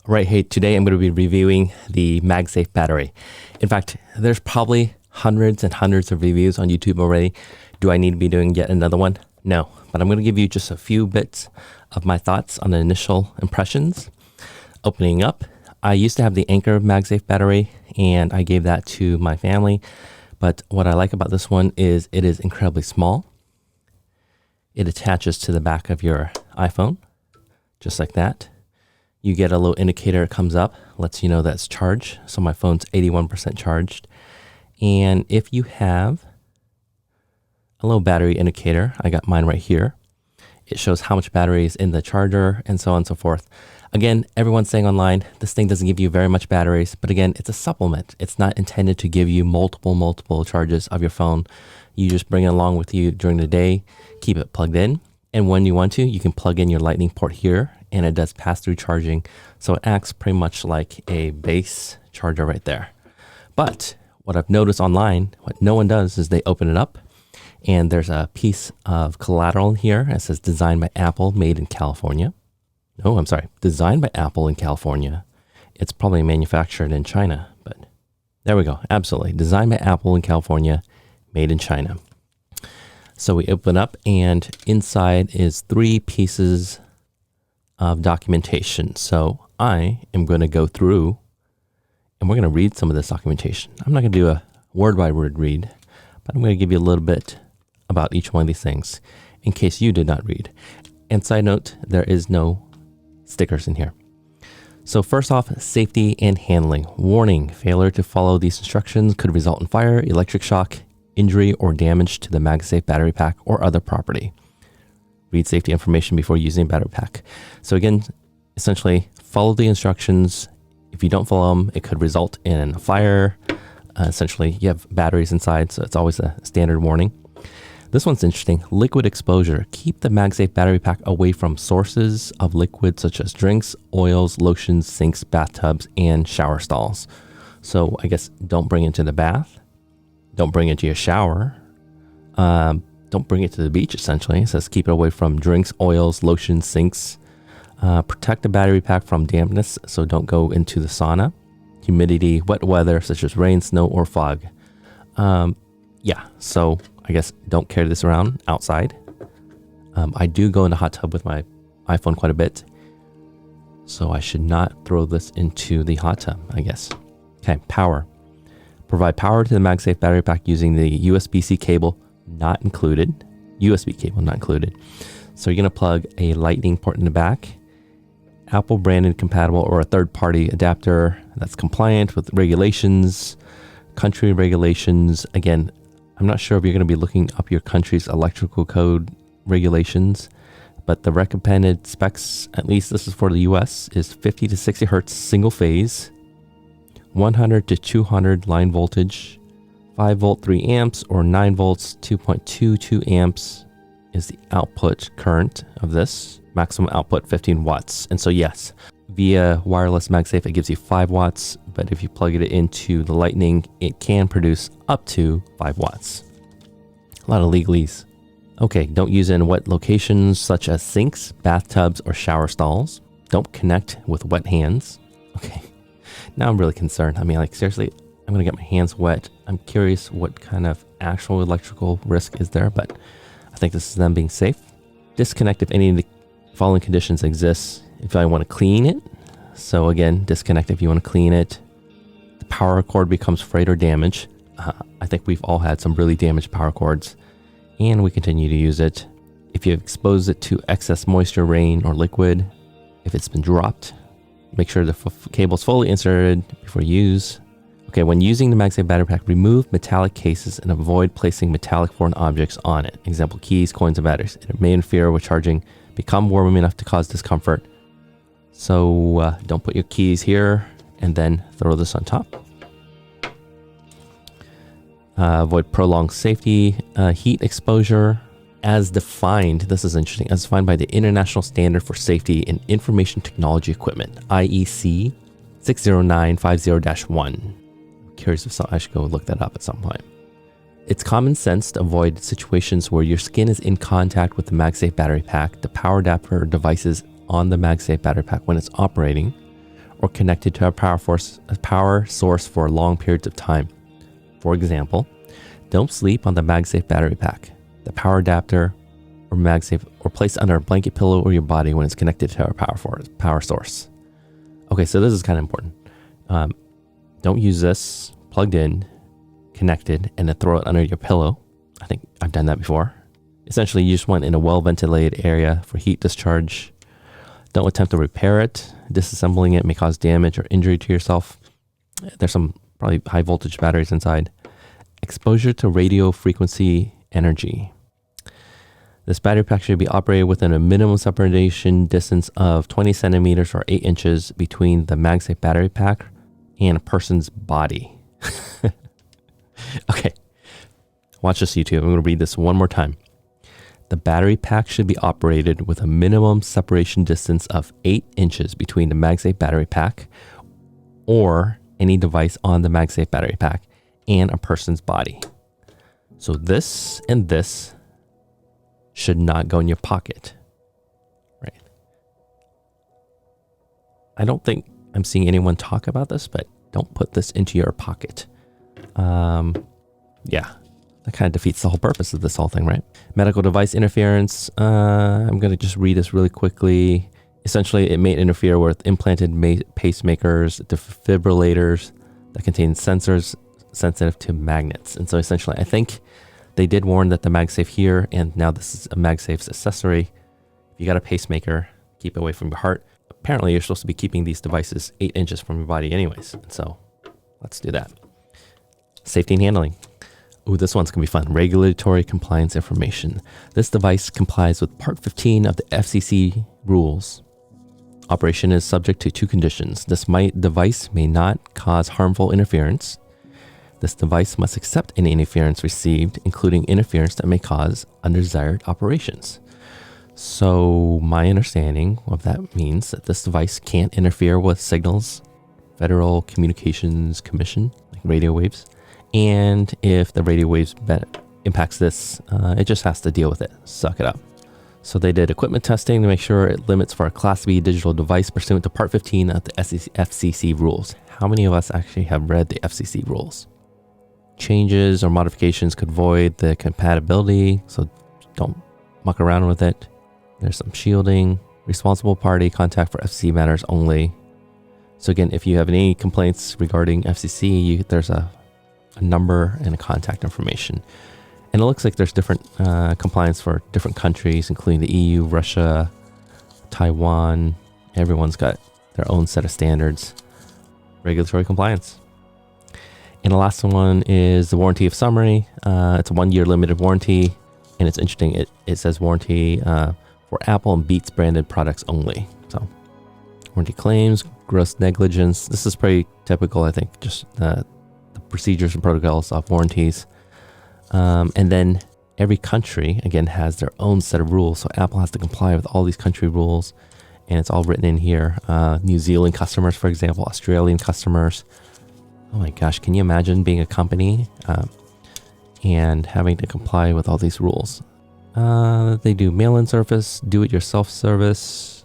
Right, hey, today I'm going to be reviewing the Magsafe battery. In fact, there's probably hundreds and hundreds of reviews on YouTube already. Do I need to be doing yet another one? No, but I'm going to give you just a few bits of my thoughts on the initial impressions. Opening up, I used to have the Anker Magsafe battery and I gave that to my family. But what I like about this one is it is incredibly small. It attaches to the back of your iPhone, just like that. You get a little indicator, it comes up, lets you know that's charged. So my phone's 81% charged. And if you have a little battery indicator, I got mine right here. It shows how much battery is in the charger and so on and so forth. Again, everyone's saying online, this thing doesn't give you very much batteries, but again, it's a supplement. It's not intended to give you multiple charges of your phone. You just bring it along with you during the day, keep it plugged in. And when you want to, you can plug in your lightning port here and it does pass-through charging. So it acts pretty much like a base charger right there. But what I've noticed online, what no one does is they open it up and there's a piece of collateral in here. It says designed by Apple, made in California. No, I'm sorry, designed by Apple in California. It's probably manufactured in China, but there we go. Absolutely. Designed by Apple in California, made in China. So we open up and inside is 3 pieces of documentation. So I am going to go through and we're going to read some of this documentation. I'm not going to do a word by word read, but I'm going to give you a little bit about each one of these things in case you did not read. And side note, there is no stickers in here. So first off, safety and handling. Warning, failure to follow these instructions could result in fire, electric shock, injury, or damage to the Magsafe battery pack or other property. Read safety information before using battery pack. So again, essentially follow the instructions. If you don't follow them, it could result in a fire. Essentially, you have batteries inside, so it's always a standard warning. This one's interesting. Liquid exposure. Keep the Magsafe battery pack away from sources of liquid such as drinks, oils, lotions, sinks, bathtubs, and shower stalls. So I guess don't bring it to the bath. Don't bring it to your shower. Don't bring it to the beach, essentially. It says keep it away from drinks, oils, lotions, sinks. Protect the battery pack from dampness, so don't go into the sauna. Humidity, wet weather, such as rain, snow, or fog. Yeah, so I guess don't carry this around outside. I do go in the hot tub with my iPhone quite a bit, so I should not throw this into the hot tub, I guess. Okay, power. Provide power to the Magsafe battery pack using the USB-C cable not included. USB cable not included. So you're going to plug a lightning port in the back, Apple branded compatible or a third-party adapter that's compliant with regulations, country regulations. Again, I'm not sure if you're going to be looking up your country's electrical code regulations, but the recommended specs, at least this is for the US, is 50 to 60 hertz single phase, 100 to 200 line voltage, 5 volt 3 amps or 9 volts 2.22 amps is the output current of this. Maximum output 15 watts. And so yes, via wireless Magsafe it gives you 5 watts, but if you plug it into the lightning, it can produce up to 5 watts. A lot of legalese. Okay, don't use it in wet locations such as sinks, bathtubs, or shower stalls. Don't connect with wet hands. Okay, now I'm really concerned. I mean, like seriously, I'm gonna get my hands wet. I'm curious what kind of actual electrical risk is there, but I think this is them being safe. Disconnect if any of the following conditions exist. If I want to clean it, so again, disconnect if you want to clean it. The power cord becomes frayed or damaged. I think we've all had some really damaged power cords, and we continue to use it. If you expose it to excess moisture, rain, or liquid, if it's been dropped, make sure the cable's fully inserted before use. Okay, when using the Magsafe battery pack, remove metallic cases and avoid placing metallic foreign objects on it. Example, keys, coins, and batteries. It may interfere with charging, become warm enough to cause discomfort. So don't put your keys here and then throw this on top. Avoid prolonged safety, heat exposure as defined. This is interesting. As defined by the International Standard for Safety in Information Technology Equipment, IEC 60950-1. Curious if I should go look that up at some point. It's common sense to avoid situations where your skin is in contact with the Magsafe battery pack, the power adapter, or devices on the Magsafe battery pack when it's operating, or connected to a power source for long periods of time. For example, don't sleep on the Magsafe Battery Pack, the power adapter, or Magsafe, or placed under a blanket, pillow, or your body when it's connected to a power source. Okay, so this is kind of important. Don't use this plugged in, connected, and then throw it under your pillow. I think I've done that before. Essentially, you just want in a well-ventilated area for heat discharge. Don't attempt to repair it. Disassembling it may cause damage or injury to yourself. There's some probably high voltage batteries inside. Exposure to radio frequency energy. This battery pack should be operated within a minimum separation distance of 20 centimeters or 8 inches between the Magsafe battery pack and a person's body. Okay, watch this YouTube. I'm going to read this one more time. The battery pack should be operated with a minimum separation distance of 8 inches between the Magsafe battery pack or any device on the Magsafe battery pack and a person's body. So this and this should not go in your pocket, right? I don't think I'm seeing anyone talk about this, but don't put this into your pocket. Yeah, that kind of defeats the whole purpose of this whole thing, right? Medical device interference. I'm going to just read this really quickly. Essentially, it may interfere with implanted pacemakers, defibrillators that contain sensors sensitive to magnets. And so essentially, I think they did warn that the Magsafe here, and now this is a Magsafe's accessory. If you got a pacemaker, keep it away from your heart. Apparently, you're supposed to be keeping these devices 8 inches from your body anyways. So let's do that. Safety and handling. Ooh, this one's gonna be fun. Regulatory compliance information. This device complies with Part 15 of the FCC rules. Operation is subject to 2 conditions. This device may not cause harmful interference. This device must accept any interference received, including interference that may cause undesired operations. So my understanding of that means that this device can't interfere with signals, Federal Communications Commission, like radio waves. And if the radio waves impacts this, it just has to deal with it. Suck it up. So they did equipment testing to make sure it limits for a Class B digital device pursuant to Part 15 of the FCC rules. How many of us actually have read the FCC rules? Changes or modifications could void the compatibility, so don't muck around with it. There's some shielding, responsible party contact for FCC matters only. So again, if you have any complaints regarding FCC, there's a number and a contact information. And it looks like there's different compliance for different countries, including the EU, Russia, Taiwan. Everyone's got their own set of standards. Regulatory compliance. And the last one is the warranty of summary. It's a 1-year limited warranty. And it's interesting, it says warranty for Apple and Beats branded products only. So warranty claims, gross negligence. This is pretty typical, I think, just the procedures and protocols of warranties. And then every country, again, has their own set of rules. So Apple has to comply with all these country rules. And it's all written in here. New Zealand customers, for example, Australian customers. Oh my gosh, can you imagine being a company and having to comply with all these rules? They do mail-in service, do-it-yourself service,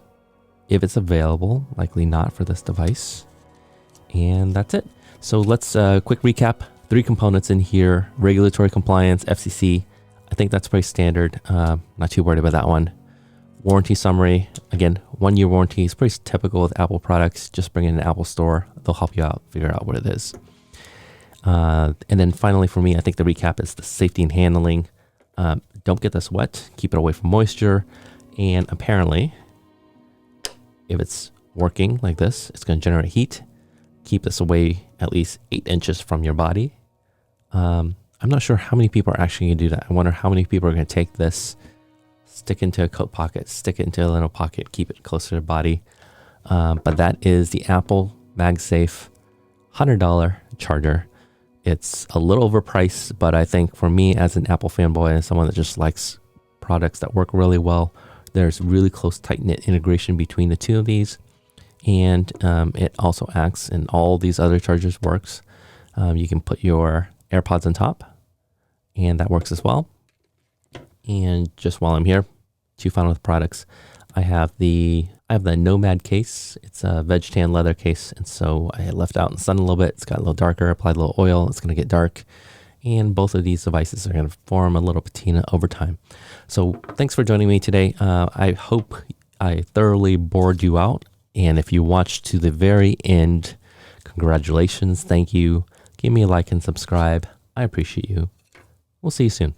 if it's available, likely not for this device. And that's it. So let's quick recap. 3 components in here: regulatory compliance, FCC. I think that's pretty standard. Not too worried about that one. Warranty summary. Again, 1-year warranty is pretty typical with Apple products. Just bring it in an Apple store. They'll help you out, figure out what it is. And then finally for me, I think the recap is the safety and handling. Don't get this wet. Keep it away from moisture. And apparently, if it's working like this, it's going to generate heat. Keep this away at least 8 inches from your body. I'm not sure how many people are actually going to do that. I wonder how many people are going to take this, stick into a coat pocket, stick it into a little pocket, keep it closer to the body. But that is the Apple Magsafe $100 charger. It's a little overpriced, but I think for me as an Apple fanboy and someone that just likes products that work really well, there's really close tight-knit integration between the two of these. And it also acts, and all these other chargers works. You can put your AirPods on top, and that works as well. And just while I'm here, 2 final products. I have the Nomad case. It's a veg tan leather case, and so I left out in the sun a little bit. It's got a little darker. Applied a little oil. It's going to get dark, and both of these devices are going to form a little patina over time. So thanks for joining me today. I hope I thoroughly bored you out, and if you watched to the very end, congratulations. Thank you. Give me a like and subscribe. I appreciate you. We'll see you soon.